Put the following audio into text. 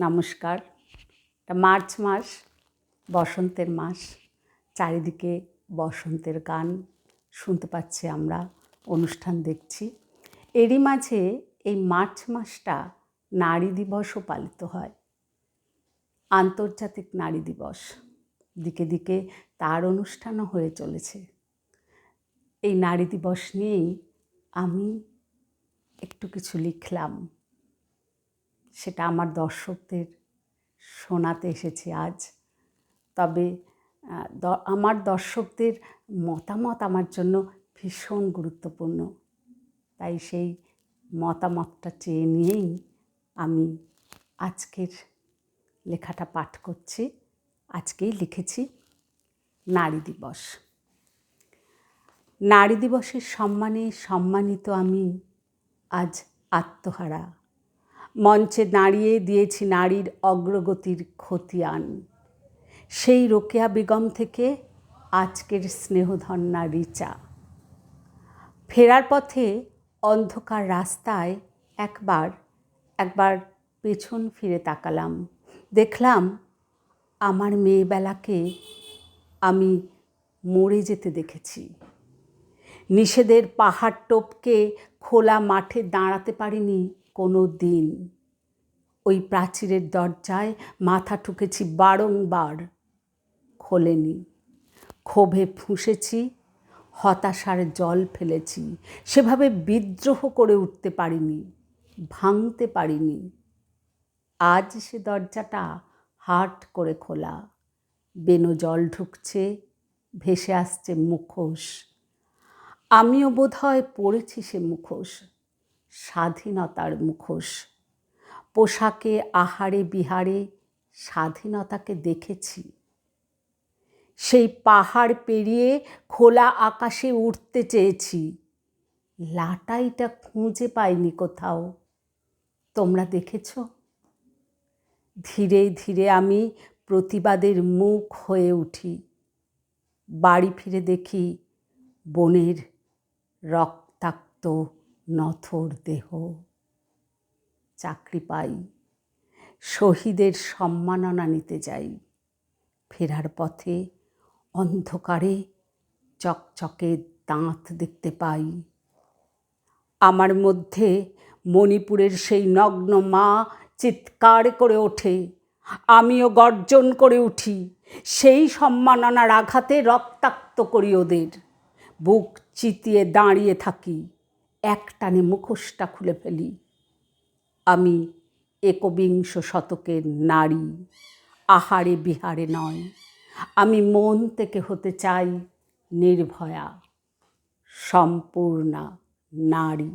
নমস্কার। এটা মার্চ মাস, বসন্তের মাস। চারিদিকে বসন্তের গান শুনতে পাচ্ছি আমরা, অনুষ্ঠান দেখছি। এরই মাঝে এই মার্চ মাসটা নারী দিবসও পালিত হয়, আন্তর্জাতিক নারী দিবস। দিকে দিকে তার অনুষ্ঠানও হয়ে চলেছে। এই নারী দিবস নিয়েই আমি একটু কিছু লিখলাম, সেটা আমার দর্শকদের শোনাতে এসেছি আজ। তবে আমার দর্শকদের মতামত আমার জন্য ভীষণ গুরুত্বপূর্ণ, তাই সেই মতামতটা চেয়ে নিয়েই আমি আজকের লেখাটা পাঠ করছি। আজকেই লিখেছি নারী দিবস। নারী দিবসের সম্মানে সম্মানিত আমি আজ আত্মহারা। মঞ্চে দাঁড়িয়ে দিয়েছি নারীর অগ্রগতির খতিয়ান। সেই রোকেয়া বেগম থেকে আজকের স্নেহধন্যা রিচা। ফেরার পথে অন্ধকার রাস্তায় একবার পেছন ফিরে তাকালাম। দেখলাম আমার মেয়েবেলাকে আমি মরে যেতে দেখেছি। নিষেধের পাহাড় টপকে খোলা মাঠে দাঁড়াতে পারিনি কোনো দিন। ওই প্রাচীরের দরজায় মাথা ঠুকেছি বারংবার, খোলেনি। ক্ষোভে ফুঁসেছি, হতাশার জল ফেলেছি। সেভাবে বিদ্রোহ করে উঠতে পারিনি, ভাঙতে পারিনি। আজ সে দরজাটা হাট করে খোলা। বেনো জল ঢুকছে, ভেসে আসছে মুখোশ। আমিও বোধহয় পড়েছি সে মুখোশ, স্বাধীনতার মুখোশ। পোশাকে আহারে বিহারে স্বাধীনতাকে দেখেছি। সেই পাহাড় পেরিয়ে খোলা আকাশে উঠতে চেয়েছি, লাটাইটা খুঁজে পাইনি কোথাও। তোমরা দেখেছ? ধীরে ধীরে আমি প্রতিবাদের মুখ হয়ে উঠি। বাড়ি ফিরে দেখি বোনের রক্তাক্ত নথর দেহ। চাকরি পাই, শহীদের সম্মাননা নিতে যাই। ফেরার পথে অন্ধকারে চকচকে দাঁত দেখতে পাই। আমার মধ্যে মণিপুরের সেই নগ্ন মা চিৎকার করে ওঠে, আমিও গর্জন করে উঠি। সেই সম্মাননার আঘাতে রক্তাক্ত করি ওদের। বুক চিতিয়ে দাঁড়িয়ে থাকি, একটানে মুখোশটা খুলে ফেলি। আমি একবিংশ শতকের নারী, আহারে বিহারে নয়। আমি মন থেকে হতে চাই নির্ভয়া, সম্পূর্ণা নারী।